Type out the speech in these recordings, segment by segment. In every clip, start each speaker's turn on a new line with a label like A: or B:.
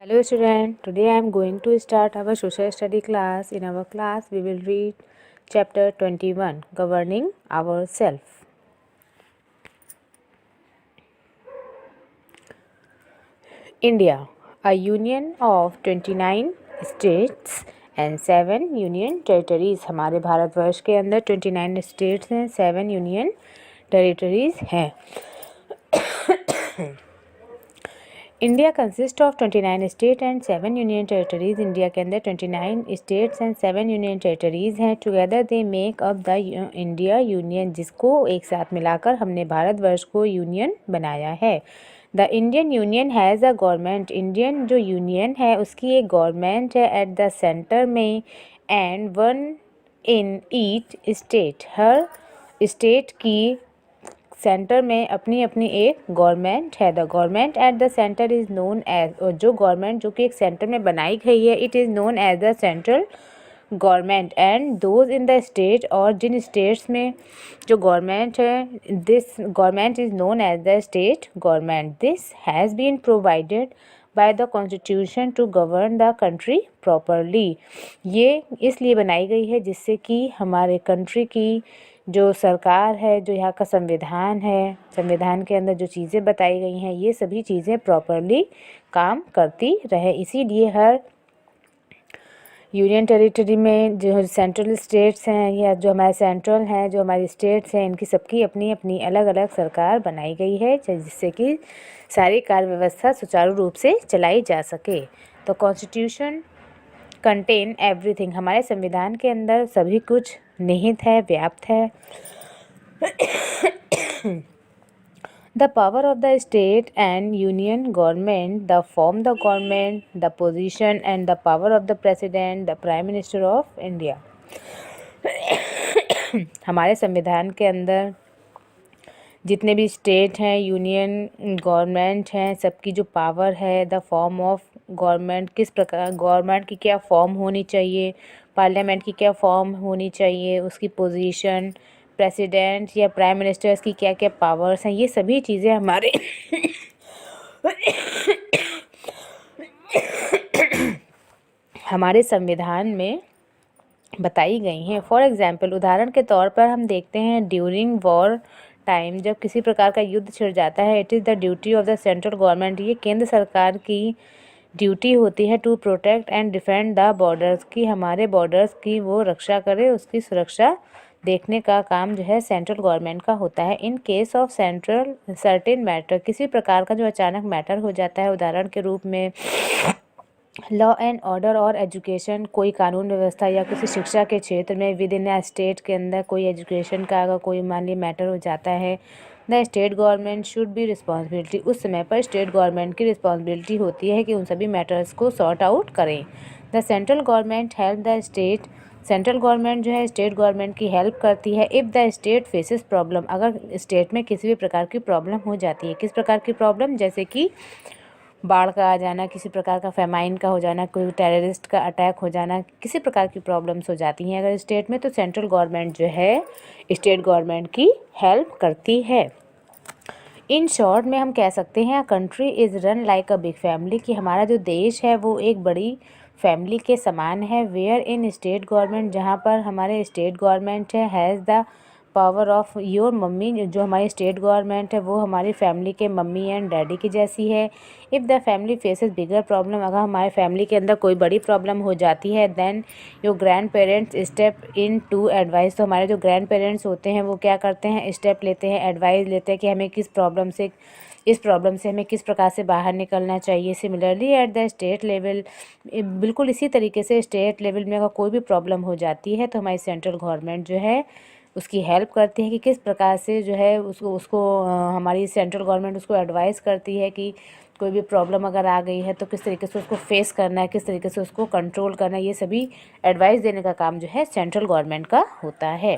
A: Hello student, today I am going to start our social study class. In our class we will read chapter 21, Governing Ourselves. India, a union of 29 states and 7 union territories. हमारे भारतवर्ष के अंदर 29 states हैं, 7 union territories हैं. India consist of 29 state and 7 union territories. India के अंदर 29 states and 7 union territories हैं. Together they make up the India union, जिसको एक साथ मिलाकर हमने भारतवर्ष को यूनियन बनाया है. The Indian union has a government. Indian जो यूनियन है उसकी एक गवर्नमेंट है एट द सेंटर में and one in each state. हर स्टेट की सेंटर में अपनी अपनी एक गवर्नमेंट है. The government at the centre is known as, और जो गवर्नमेंट जो कि एक सेंटर में बनाई गई है, it is known as the central government. And those in the state, और जिन स्टेट्स में जो गवर्नमेंट है, this government is known as the state government. This has been provided by the constitution to govern the country properly. ये इसलिए बनाई गई है जिससे कि हमारे कंट्री की जो सरकार है, जो यहाँ का संविधान है, संविधान के अंदर जो चीज़ें बताई गई हैं, ये सभी चीज़ें प्रॉपरली काम करती रहे. इसीलिए हर यूनियन टेरिटरी में जो सेंट्रल स्टेट्स हैं या जो हमारे सेंट्रल हैं, जो हमारी स्टेट्स हैं, इनकी सबकी अपनी अपनी अलग अलग सरकार बनाई गई है जिससे कि सारी कार्य व्यवस्था सुचारू रूप से चलाई जा सके. तो कॉन्स्टिट्यूशन कंटेन एवरीथिंग. हमारे संविधान के अंदर सभी कुछ निहित है, व्याप्त है. The power of the state and union government, the form the government, the position and the power of the president, the prime minister of India. हमारे संविधान के अंदर जितने भी स्टेट हैं, यूनियन गवर्नमेंट हैं, सबकी जो पावर है, द फॉर्म ऑफ गवर्नमेंट, किस प्रकार गवर्नमेंट की क्या फॉर्म होनी चाहिए, पार्लियामेंट की क्या फॉर्म होनी चाहिए, उसकी पोजीशन, प्रेसिडेंट या प्राइम मिनिस्टर्स की क्या क्या पावर्स हैं, ये सभी चीज़ें हमारे हमारे संविधान में बताई गई हैं. फॉर एग्जाम्पल, उदाहरण के तौर पर हम देखते हैं ड्यूरिंग वॉर टाइम, जब किसी प्रकार का युद्ध छिड़ जाता है, it is the duty of the central government. ये केंद्र सरकार की ड्यूटी होती है to protect and defend the borders, की हमारे बॉर्डर्स की वो रक्षा करे, उसकी सुरक्षा देखने का काम जो है सेंट्रल गवर्नमेंट का होता है. In case of central certain matter, किसी प्रकार का जो अचानक मैटर हो जाता है, उदाहरण के रूप में लॉ एंड ऑर्डर और एजुकेशन, कोई कानून व्यवस्था या किसी शिक्षा के क्षेत्र में विद इन अ स्टेट के अंदर कोई एजुकेशन का अगर कोई मान ली मैटर हो जाता है, the state government should be responsibility. उस समय पर स्टेट गवर्नमेंट की रिस्पॉन्सिबिलिटी होती है कि उन सभी मैटर्स को सॉर्ट आउट करें. The central government help the state, central government जो है स्टेट गवर्नमेंट की हेल्प करती है. If the state faces problem, अगर स्टेट में किसी भी प्रकार की प्रॉब्लम हो जाती है. किस प्रकार की प्रॉब्लम? जैसे कि बाढ़ का आ जाना, किसी प्रकार का फेमाइन का हो जाना, कोई टेररिस्ट का अटैक हो जाना, किसी प्रकार की प्रॉब्लम्स हो जाती हैं अगर स्टेट में, तो सेंट्रल गवर्नमेंट जो है स्टेट गवर्नमेंट की हेल्प करती है. इन शॉर्ट में हम कह सकते हैं country is run like a big family, कि हमारा जो देश है वो एक बड़ी फैमिली के समान है. वेयर इन स्टेट गवर्नमेंट, जहाँ पर हमारे स्टेट गवर्नमेंट है, has the power of your mummy, जो हमारी स्टेट गवर्नमेंट है वो हमारी फैमिली के मम्मी एंड डैडी की जैसी है. If the family faces bigger problem, अगर हमारे फैमिली के अंदर कोई बड़ी प्रॉब्लम हो जाती है, then your grand parents step in to advice. तो हमारे जो ग्रैंड पेरेंट्स होते हैं वो क्या करते हैं, स्टेप लेते हैं, एडवाइस लेते हैं कि हमें किस प्रॉब्लम से, इस प्रॉब्लम से हमें किस प्रकार से बाहर निकलना चाहिए. Similarly at the state level, बिल्कुल इसी तरीके से स्टेट लेवल में अगर कोई भी प्रॉब्लम हो जाती है तो हमारी सेंट्रल गवर्नमेंट जो है उसकी हेल्प करती है कि किस प्रकार से जो है उसको हमारी सेंट्रल गवर्नमेंट उसको एडवाइस करती है कि कोई भी प्रॉब्लम अगर आ गई है तो किस तरीके से उसको फेस करना है, किस तरीके से उसको कंट्रोल करना है. ये सभी एडवाइस देने का काम जो है सेंट्रल गवर्नमेंट का होता है.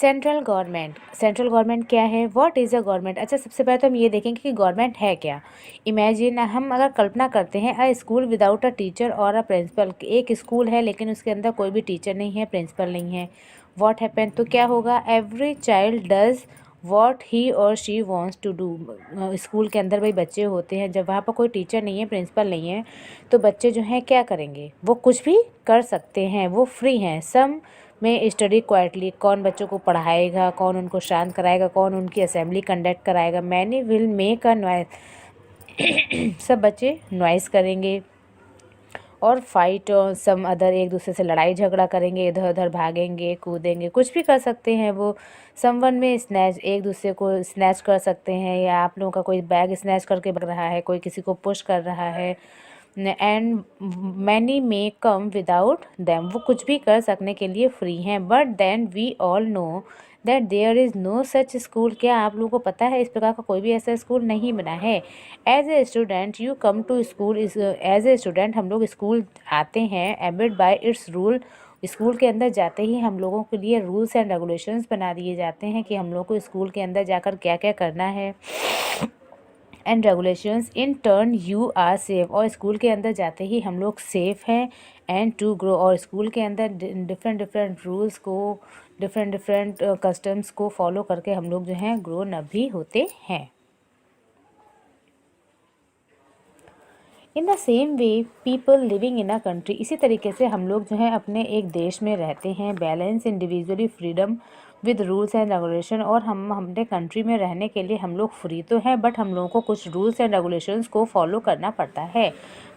A: सेंट्रल गवर्नमेंट, सेंट्रल गवर्नमेंट क्या है, व्हाट इज़ अ गवर्नमेंट. अच्छा, सबसे पहले तो हम ये देखेंगे कि गवर्नमेंट है क्या. इमेजिन, हम अगर कल्पना करते हैं अ स्कूल विदाउट अ टीचर और अ प्रिंसिपल, एक स्कूल है लेकिन उसके अंदर कोई भी टीचर नहीं है, प्रिंसिपल नहीं है. व्हाट हैपन, तो क्या होगा, every child does what he और she wants to do. School के अंदर भाई बच्चे होते हैं, जब वहाँ पर कोई टीचर नहीं है, प्रिंसिपल नहीं है, तो बच्चे जो हैं क्या करेंगे, वो कुछ भी कर सकते हैं, वो फ्री हैं। सम में स्टडी क्वाइटली, कौन बच्चों को पढ़ाएगा, कौन उनको शांत कराएगा, कौन उनकी असेंबली कंडक्ट कराएगा। Many will make a noise, सब बच्चे नॉइस करेंगे। और फाइट और सम अदर, एक दूसरे से लड़ाई झगड़ा करेंगे, इधर उधर भागेंगे, कूदेंगे, कुछ भी कर सकते हैं वो। समवन में स्नैच, एक दूसरे को स्नैच कर सकते हैं, या आप लोगों का कोई बैग स्नैच करके भाग रहा है, कोई किसी को पुश कर रहा है। And many may come without them, वो कुछ भी कर सकने के लिए फ्री हैं। But then we all know that there is no such school, क्या आप लोगों को पता है इस प्रकार का कोई भी ऐसा स्कूल नहीं बना है। As a student you come to school, as a student हम लोग स्कूल आते हैं, abide by its rule, school के अंदर जाते ही हम लोगों के लिए रूल्स एंड रेगुलेशंस बना दिए जाते हैं कि हम लोग को स्कूल के अंदर जाकर क्या क्या करना है। And regulations in turn you are safe, और स्कूल के अंदर जाते ही हम लोग सेफ हैं। एंड टू ग्रो, और स्कूल के अंदर डिफरेंट डिफरेंट रूल्स को, डिफरेंट डिफरेंट कस्टम्स को फॉलो करके हम लोग जो हैं ग्रोन अप भी होते हैं। In the same way people living in a country, इसी तरीके से हम लोग जो हैं अपने एक देश में रहते हैं। Balance individually freedom with rules and regulation, और हम अपने कंट्री में रहने के लिए हम लोग फ्री तो हैं, बट हम लोगों को कुछ रूल्स एंड रेगुलेशंस को फॉलो करना पड़ता है।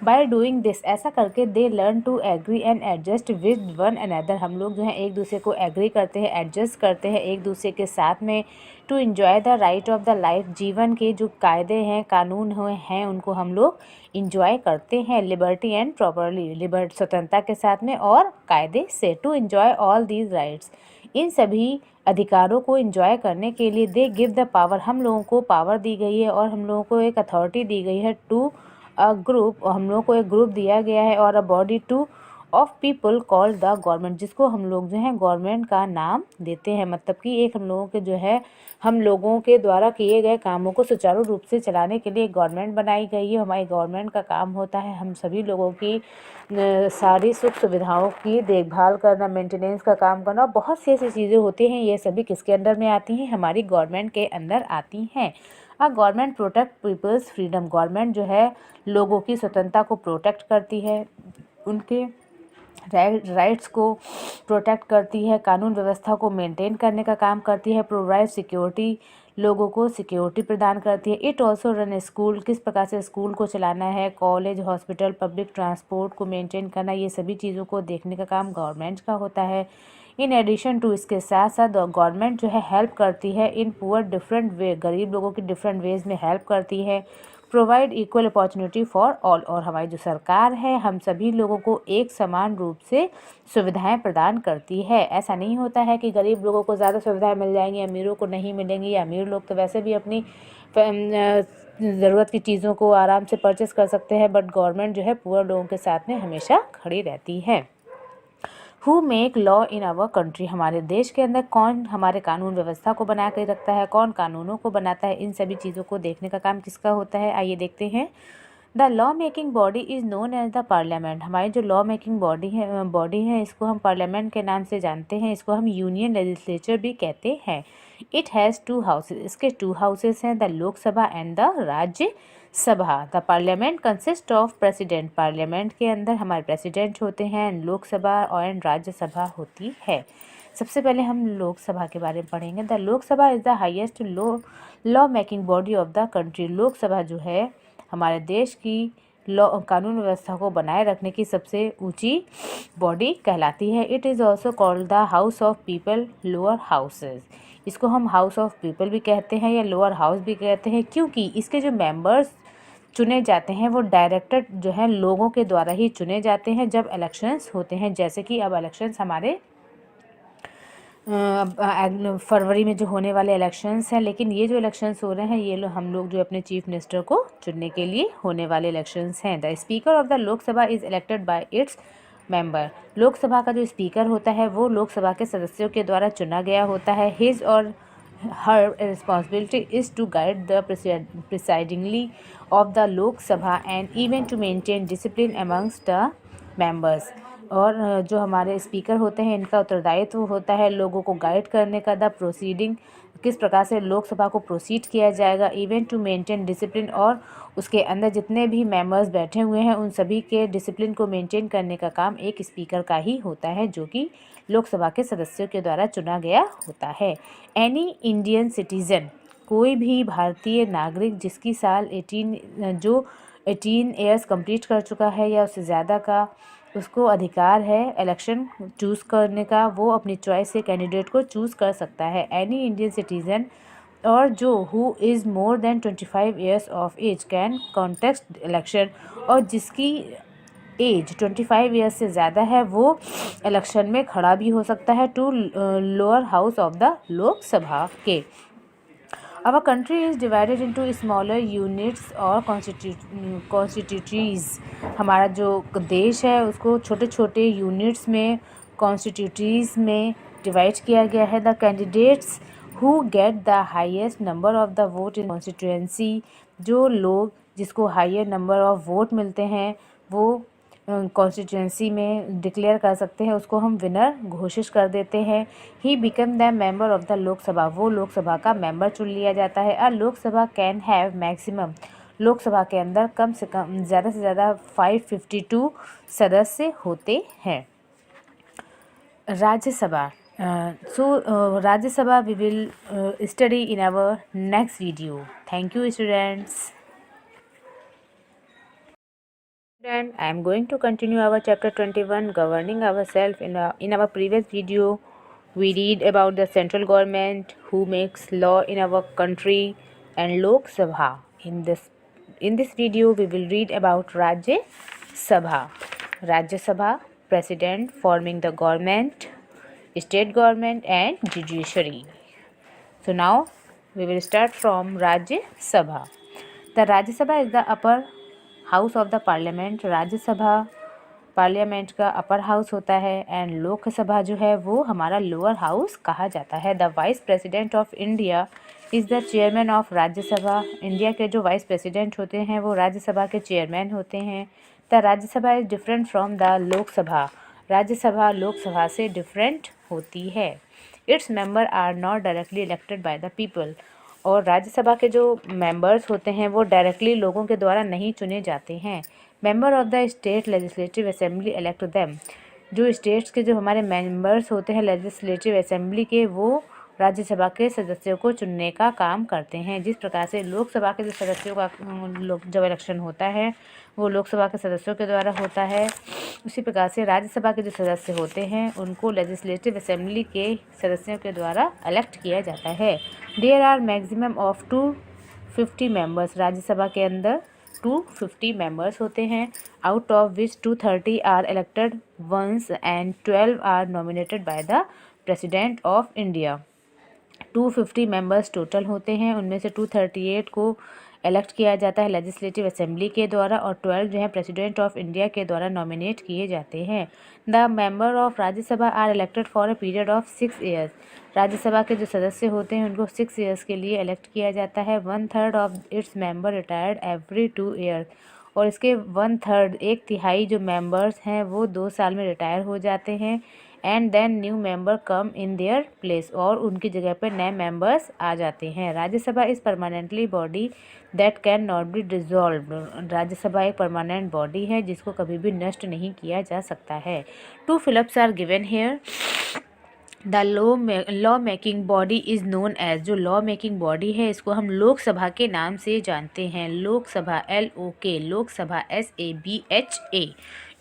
A: बाय डूइंग दिस, ऐसा करके they learn to agree and adjust with one another, हम लोग जो हैं एक दूसरे को एग्री करते हैं, एडजस्ट करते हैं एक दूसरे के साथ में। To enjoy the right of the life, जीवन के जो कायदे हैं, कानून हैं, उनको हम लोग इंजॉय करते हैं। लिबर्टी एंड प्रॉपरली, लिबर्टी स्वतंत्रता के साथ में और कायदे से। To enjoy all these rights, in सभी अधिकारों को एंजॉय करने के लिए दे गिव द पावर, हम लोगों को पावर दी गई है और हम लोगों को एक अथॉरिटी दी गई है। टू अ ग्रुप, और हम लोगों को एक ग्रुप दिया गया है, और a body two of people called the government, जिसको हम लोग जो है गवर्नमेंट का नाम देते हैं। मतलब कि एक हम लोगों के जो है, हम लोगों के द्वारा किए गए कामों को सुचारू रूप से चलाने के लिए एक गवर्नमेंट बनाई गई है। हमारी गवर्नमेंट का काम होता है हम सभी लोगों की सारी सुख सुविधाओं की देखभाल करना, मेंटेनेंस का काम करना, और बहुत सी ऐसी चीज़ें होती हैं, ये सभी किसके अंडर में आती हैं, हमारी गवर्नमेंट के अंदर आती हैं। Government protect people's freedom, government जो है लोगों की स्वतंत्रता को प्रोटेक्ट करती है, उनके राइट्स को प्रोटेक्ट करती है, कानून व्यवस्था को मेंटेन करने का काम करती है। प्रोवाइड सिक्योरिटी, लोगों को सिक्योरिटी प्रदान करती है। इट ऑल्सो रन स्कूल, किस प्रकार से स्कूल को चलाना है, कॉलेज, हॉस्पिटल, पब्लिक ट्रांसपोर्ट को मेंटेन करना, ये सभी चीज़ों को देखने का काम गवर्नमेंट का होता है। इन एडिशन टू, इसके साथ साथ गवर्नमेंट जो है हेल्प करती है इन पुअर डिफरेंट वे, गरीब लोगों की डिफरेंट वेज में हेल्प करती है। Provide equal opportunity for all, और हमारी जो सरकार है हम सभी लोगों को एक समान रूप से सुविधाएं प्रदान करती है। ऐसा नहीं होता है कि गरीब लोगों को ज़्यादा सुविधाएं मिल जाएंगी, अमीरों को नहीं मिलेंगी, या अमीर लोग तो वैसे भी अपनी ज़रूरत की चीज़ों को आराम से परचेस कर सकते हैं, बट गवर्नमेंट जो है पुअर लोगों के साथ में हमेशा खड़ी रहती है। Who make law in our country, हमारे देश के अंदर कौन हमारे कानून व्यवस्था को बना कर रखता है, कौन कानूनों को बनाता है, इन सभी चीज़ों को देखने का काम किसका होता है, आइए देखते हैं। The law making body is known as the parliament, हमारी जो लॉ मेकिंग बॉडी है इसको हम पार्लियामेंट के नाम से जानते हैं, इसको हम यूनियन लेजिस्लेचर भी कहते हैं। इट हैज़ टू हाउसेज, इसके टू हाउसेज हैं, द लोकसभा एंड द राज्य सभा। The parliament consist of president, parliament के अंदर हमारे प्रेसिडेंट होते हैं, लोकसभा और राज्यसभा होती है। सबसे पहले हम लोकसभा के बारे में पढ़ेंगे। The Lok Sabha is the highest law making body of the country, Lok Sabha जो है हमारे देश की लॉ कानून व्यवस्था को बनाए रखने की सबसे ऊंची बॉडी कहलाती है। It is also called the house of people, lower houses, इसको हम हाउस ऑफ पीपल भी कहते हैं या लोअर हाउस भी कहते हैं, क्योंकि इसके जो मेंबर्स चुने जाते हैं वो डायरेक्टर जो है लोगों के द्वारा ही चुने जाते हैं जब इलेक्शंस होते हैं। जैसे कि अब इलेक्शंस हमारे फरवरी में जो होने वाले इलेक्शंस हैं, लेकिन ये जो इलेक्शंस हो रहे हैं ये हम लोग जो अपने चीफ मिनिस्टर को चुनने के लिए होने वाले इलेक्शंस हैं। The speaker of the Lok Sabha is elected by its member, Lok Sabha का जो स्पीकर होता है वो लोकसभा के सदस्यों के द्वारा चुना गया होता है। हिज और her responsibility is to guide the presidingly of the Lok Sabha and even to maintain discipline amongst the members, और जो हमारे स्पीकर होते हैं इनका उत्तरदायित्व होता है लोगों को गाइड करने का, द प्रोसीडिंग किस प्रकार से लोकसभा को प्रोसीड किया जाएगा, इवन टू मेंटेन डिसिप्लिन, और उसके अंदर जितने भी मेंबर्स बैठे हुए हैं उन सभी के डिसिप्लिन को मेंटेन करने का काम एक स्पीकर का ही होता है, जो कि लोकसभा के सदस्यों के द्वारा चुना गया होता है। एनी इंडियन सिटीजन, कोई भी भारतीय नागरिक जिसकी साल 18 ईयर्स कंप्लीट कर चुका है या उससे ज़्यादा का, उसको अधिकार है इलेक्शन चूज़ करने का, वो अपनी चॉइस से कैंडिडेट को चूज़ कर सकता है। एनी इंडियन सिटीज़न और जो who is more than 25 years of age can contest election, और जिसकी एज 25 ईयर्स से ज़्यादा है वो इलेक्शन में खड़ा भी हो सकता है to lower house of the Lok Sabha के। Our country is divided into smaller units और constituencies। हमारा जो देश है उसको छोटे छोटे यूनिट्स में, कॉन्स्टिट्यूटीज़ में डिवाइड किया गया है। The candidates who get the highest number of the vote in constituency, जो लोग जिसको हाईएस्ट नंबर ऑफ वोट मिलते हैं वो कॉन्स्टिट्यूएंसी में डिक्लेयर कर सकते हैं, उसको हम विनर घोषित कर देते हैं। He become the member of the Lok Sabha, वो लोकसभा का मेंबर चुन लिया जाता है। Lok Sabha can have maximum, Lok Sabha के अंदर कम से कम ज़्यादा से ज़्यादा 552 सदस्य होते हैं। Rajya Sabha, Rajya Sabha we will study in our next video. Thank you students. Student, I am going to continue our chapter 21, governing ourselves. In our previous video we read about the central government who makes law in our country and Lok Sabha. In this video we will read about Rajya Sabha. Rajya Sabha, president forming the government, state government and judiciary. So now we will start from Rajya Sabha. The Rajya Sabha is the upper house of the parliament. Rajya Sabha parliament का upper house होता है and Lok Sabha जो है वो हमारा lower house कहा जाता है। The vice president of India is the chairman of Rajya Sabha. India के जो वाइस प्रेसिडेंट होते हैं वो राज्यसभा के चेयरमैन होते हैं। The Rajya Sabha is different from the Lok Sabha. Rajya Sabha Lok Sabha से डिफरेंट होती है। Its member are not directly elected by the people, और राज्यसभा के जो मेंबर्स होते हैं वो डायरेक्टली लोगों के द्वारा नहीं चुने जाते हैं। Member of the state legislative assembly elect them, जो स्टेट्स के जो हमारे मेंबर्स होते हैं लेजिस्लेटिव असेंबली के, वो राज्यसभा के सदस्यों को चुनने का काम करते हैं। जिस प्रकार से लोकसभा के जो सदस्यों का जब इलेक्शन होता है वो लोकसभा के सदस्यों के द्वारा होता है, उसी प्रकार से राज्यसभा के जो सदस्य होते हैं उनको लेजिस्लेटिव असेंबली के सदस्यों के द्वारा इलेक्ट किया जाता है। There are maximum of 250 members. Rajya Sabha के अंदर 250 मेंबर्स होते हैं, out of which 230 are elected once and 12 are nominated by the president of India. 250 members total होते हैं, उनमें से 238 को इलेक्ट किया जाता है लेजिस्लेटिव असेंबली के द्वारा और 12 जो है प्रेसिडेंट ऑफ इंडिया के द्वारा नॉमिनेट किए जाते हैं। The member of Rajya Sabha are elected for a period of 6 years. Rajya Sabha के जो सदस्य होते हैं उनको 6 ईयर्स के लिए इलेक्ट किया जाता है। 1/3 of its member retired every 2 years, और इसके 1/3 एक तिहाई जो मेंबर्स हैं वो 2 साल में रिटायर हो जाते हैं। And then new member come in their place, और उनकी जगह पर नए मेंबर्स आ जाते हैं। Rajya Sabha is permanently body that can not be dissolve. Rajya Sabha एक परमानेंट बॉडी है जिसको कभी भी नष्ट नहीं किया जा सकता है। 2 fill ups are given here. The law making body is known as, जो लॉ मेकिंग बॉडी है इसको हम लोकसभा के नाम से जानते हैं। Lok Sabha LOK, Lok Sabha SABHA।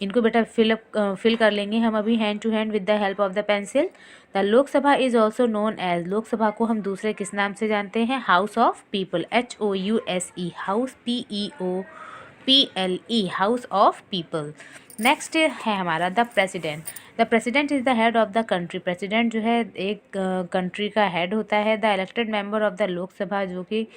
A: इनको बेटा फिल कर लेंगे हम अभी hand to hand with the help of the pencil. The Lok Sabha is also known as, Lok Sabha को हम दूसरे किस नाम से जानते हैं? House of people, HOUSE, house PEOPLE, house of people. Next है हमारा the president. The president is the head of the country. President जो है एक कंट्री का हेड होता है। The elected member of the Lok Sabha, जो कि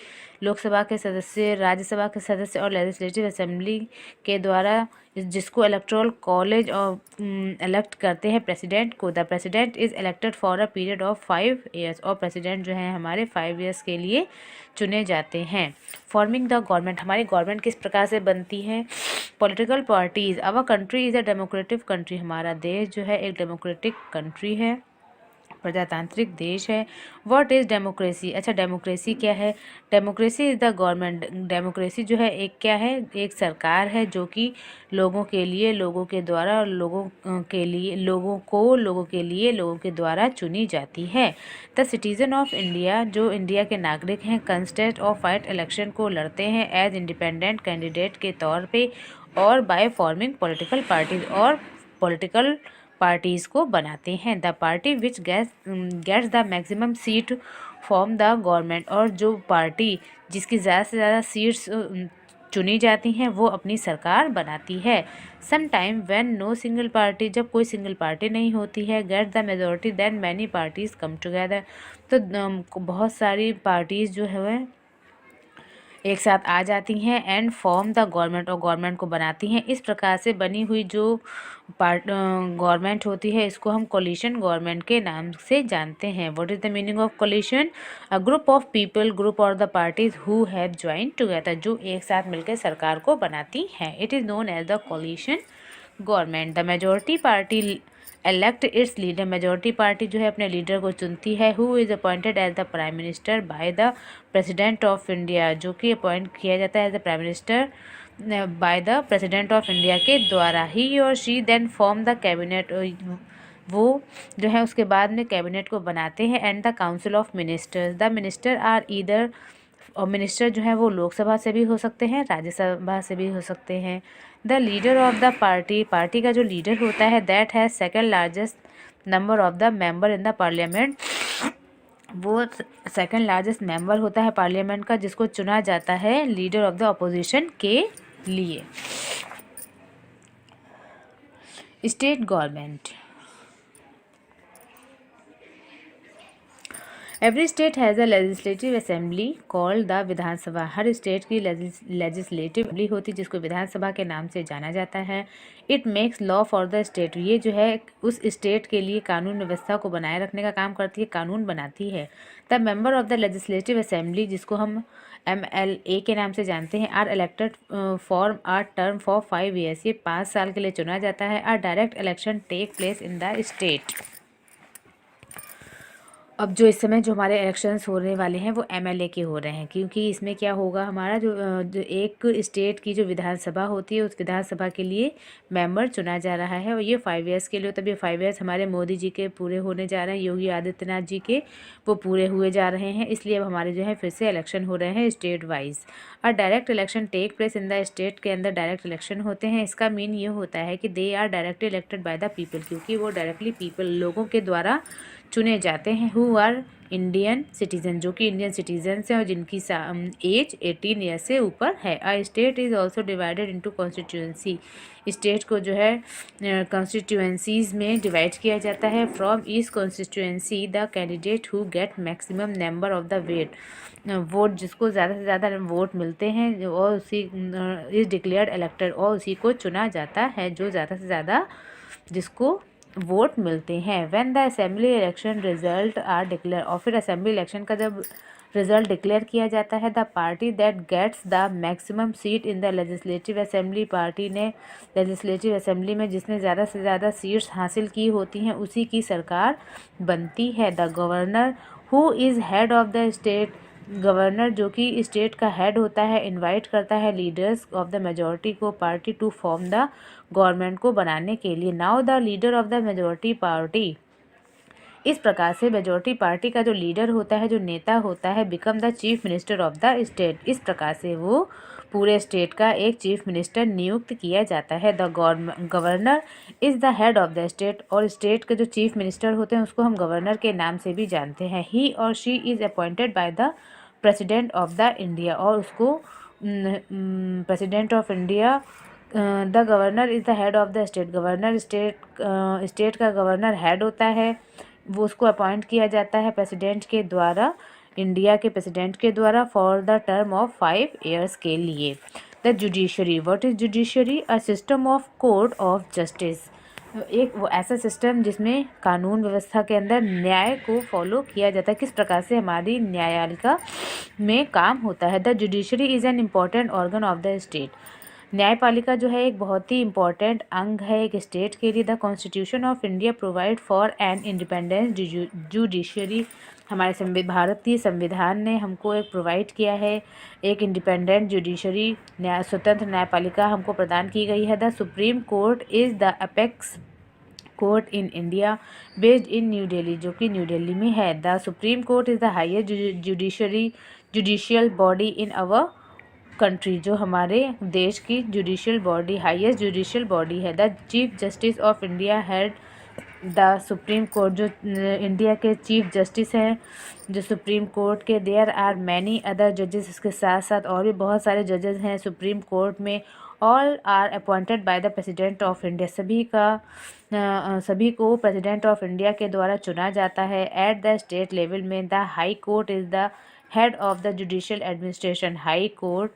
A: लोकसभा के सदस्य, राज्यसभा के सदस्य और लेजिस्लेटिव असेंबली के द्वारा जिसको इलेक्टोरल कॉलेज और इलेक्ट करते हैं प्रेसिडेंट को। The president is elected for a period of 5 years, और प्रेसिडेंट जो है हमारे 5 ईयर्स के लिए चुने जाते हैं। फॉर्मिंग द गवर्नमेंट, हमारी गवर्नमेंट किस प्रकार से बनती है? Political parties. Our country is a democratic country, हमारा देश जो है एक डेमोक्रेटिक कंट्री है। प्रजातांत्रिक देश है। What is democracy? अच्छा, डेमोक्रेसी क्या है? Democracy is the government. Democracy जो है एक क्या है? एक सरकार है जो कि लोगों के लिए, लोगों के द्वारा और के लिए, लोगों के लिए, लोगों के द्वारा चुनी जाती है। द सिटीजन ऑफ इंडिया, जो इंडिया के नागरिक हैं, कंस्टेंट और फाइट इलेक्शन को लड़ते हैं एज इंडिपेंडेंट कैंडिडेट के तौर पे और बाय फॉर्मिंग पॉलिटिकल पार्टीज, और पॉलिटिकल पार्टीज़ को बनाते हैं। The party which gets the maximum seat form the government, और जो पार्टी जिसकी ज़्यादा से ज़्यादा सीट्स चुनी जाती हैं वो अपनी सरकार बनाती है। Some time when no single party, जब कोई सिंगल पार्टी नहीं होती है, get the majority then many parties come together, तो बहुत सारी पार्टीज़ जो है एक साथ आ जाती हैं एंड फॉर्म द गवर्नमेंट, और गवर्नमेंट को बनाती हैं। इस प्रकार से बनी हुई जो गवर्नमेंट होती है इसको हम कोलिशन गवर्नमेंट के नाम से जानते हैं। What is the meaning of coalition? A group of people, group और the parties who have join together, जो एक साथ मिलकर सरकार को बनाती हैं। It is known as the coalition government. The majority party elect its leader, majority party जो है अपने लीडर को चुनती है। Who is appointed as the prime minister by the president of India, जो कि अपॉइंट किया जाता है as the prime minister by the president of India के द्वारा। ही और she then form the cabinet, वो जो है उसके बाद में कैबिनेट को बनाते हैं। And the council of ministers, the minister are either, और मिनिस्टर जो है वो लोकसभा से भी हो सकते हैं, राज्यसभा से भी हो सकते हैं। The leader of the party, party का जो लीडर होता है, that has second largest number of the member in the parliament, वो सेकेंड लार्जेस्ट मेंबर होता है पार्लियामेंट का, जिसको चुना जाता है लीडर ऑफ द अपोजिशन के लिए। State government, every state has a legislative assembly called the Vidhan Sabha, her state की लेजिस्लेटिव असेंबली होती है जिसको विधानसभा के नाम से जाना जाता है। It makes law for the state, ये जो है उस स्टेट के लिए कानून व्यवस्था को बनाए रखने का काम करती है, कानून बनाती है। The member of the legislative assembly, जिसको हम MLA के नाम से जानते हैं, are elected for a term for 5 years, ये 5 साल के लिए चुना जाता है। A direct election take place in the state. अब जो इस समय जो हमारे इलेक्शंस होने वाले हैं वो MLA के हो रहे हैं, क्योंकि इसमें क्या होगा, हमारा जो एक स्टेट की जो विधानसभा होती है उस विधानसभा के लिए मेंबर चुना जा रहा है, और ये 5 years के लिए। तब ये 5 years हमारे मोदी जी के पूरे होने जा रहे हैं, योगी आदित्यनाथ जी के वो पूरे हुए जा रहे हैं, इसलिए अब हमारे जो है फिर से इलेक्शन हो रहे हैं स्टेट वाइज। और direct election take place in the state, के अंदर डायरेक्ट इलेक्शन होते हैं। इसका मीन ये होता है कि they are directly elected by the people, क्योंकि वो डायरेक्टली पीपल, लोगों के द्वारा चुने जाते हैं। हु आर इंडियन सिटीजन, जो कि इंडियन सिटीजन्स हैं और जिनकी एज 18 ईयर से ऊपर है। A state is also divided into constituency, state को जो है कॉन्स्टिट्यूएंसीज में डिवाइड किया जाता है। From each constituency the candidate who get maximum number of the vote, जिसको ज़्यादा से ज़्यादा वोट मिलते हैं और उसी इज़ डिक्लेयर्ड इलेक्टेड, और उसी को चुना जाता है जो ज़्यादा से ज़्यादा जिसको वोट मिलते हैं। When the assembly election result are declare, और फिर असेंबली इलेक्शन का जब रिजल्ट डिक्लेयर किया जाता है, the party that gets the maximum seat in the legislative assembly, party ने लेजिस्लेटिव असेंबली में जिसने ज़्यादा से ज़्यादा सीट्स हासिल की होती हैं उसी की सरकार बनती है। The governor who is head of the state, governor जो कि स्टेट का हेड होता है, इनवाइट करता है लीडर्स ऑफ द मेजॉरिटी को, party to form the government को बनाने के लिए। Now the leader of the majority party, इस प्रकार से मेजॉरिटी पार्टी का जो लीडर होता है, जो नेता होता है, become the chief minister of the state, इस प्रकार से वो पूरे स्टेट का एक चीफ मिनिस्टर नियुक्त किया जाता है। The governor is the head of the state, और स्टेट के जो चीफ मिनिस्टर होते हैं उसको हम गवर्नर के नाम से भी जानते हैं। ही और she is appointed by the president of the India, और उसको president of India, the governor is the head of the state, governor state का गवर्नर हेड होता है, वो उसको अपॉइंट किया जाता है प्रेसिडेंट के द्वारा, इंडिया के प्रेसिडेंट के द्वारा, for the term of 5 years के लिए। The judiciary, what is judiciary? A system of court of justice, एक वो ऐसा सिस्टम जिसमें कानून व्यवस्था के अंदर न्याय को फॉलो किया जाता है, किस प्रकार से हमारी न्यायालिका में काम होता है। The judiciary is an important organ of the state, न्यायपालिका जो है एक बहुत ही इम्पॉर्टेंट अंग है एक स्टेट के लिए। The constitution of India provide for an independence judiciary. हमारे भारतीय संविधान ने हमको एक प्रोवाइड किया है, एक इंडिपेंडेंट जुडिशरी, स्वतंत्र न्यायपालिका हमको प्रदान की गई है। The supreme court is the apex court in India based in New Delhi, जो कि न्यू दिल्ली में है। The supreme court is the highest judicial body in our country, जो हमारे देश की judicial body, highest judicial body है। The chief justice of India head the supreme court, जो इंडिया के चीफ जस्टिस हैं जो सुप्रीम कोर्ट के। देयर आर मैनी अदर जजेस, इसके साथ साथ और भी बहुत सारे जजेस हैं सुप्रीम कोर्ट में। All are appointed by the president of India, सभी को प्रेसिडेंट ऑफ इंडिया के द्वारा चुना जाता है। एट द स्टेट लेवल में the high court is the head of the judicial administration, high court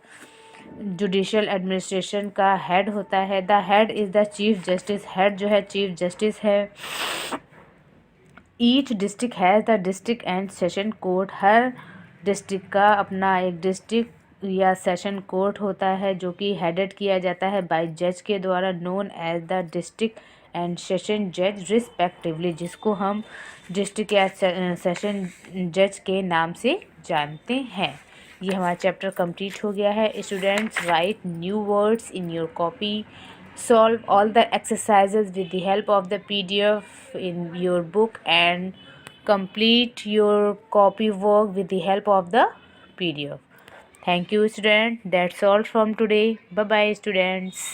A: judicial administration का हेड होता है। The head is the chief justice, head जो है चीफ जस्टिस है। Each district has the district and session court, her district का अपना एक district या सेशन कोर्ट होता है जो कि हेडेड किया जाता है बाय जज के द्वारा, known as the district and session जज रिस्पेक्टिवली, जिसको हम डिस्ट्रिक्ट या सेशन जज के नाम से जानते हैं। ये हमारा चैप्टर कंप्लीट हो गया है। Students, right new words in your copy, solve all the exercises with the help of the PDF in your book and complete your copy work with the help of the PDF. Thank you student. That's all from today. Bye bye students.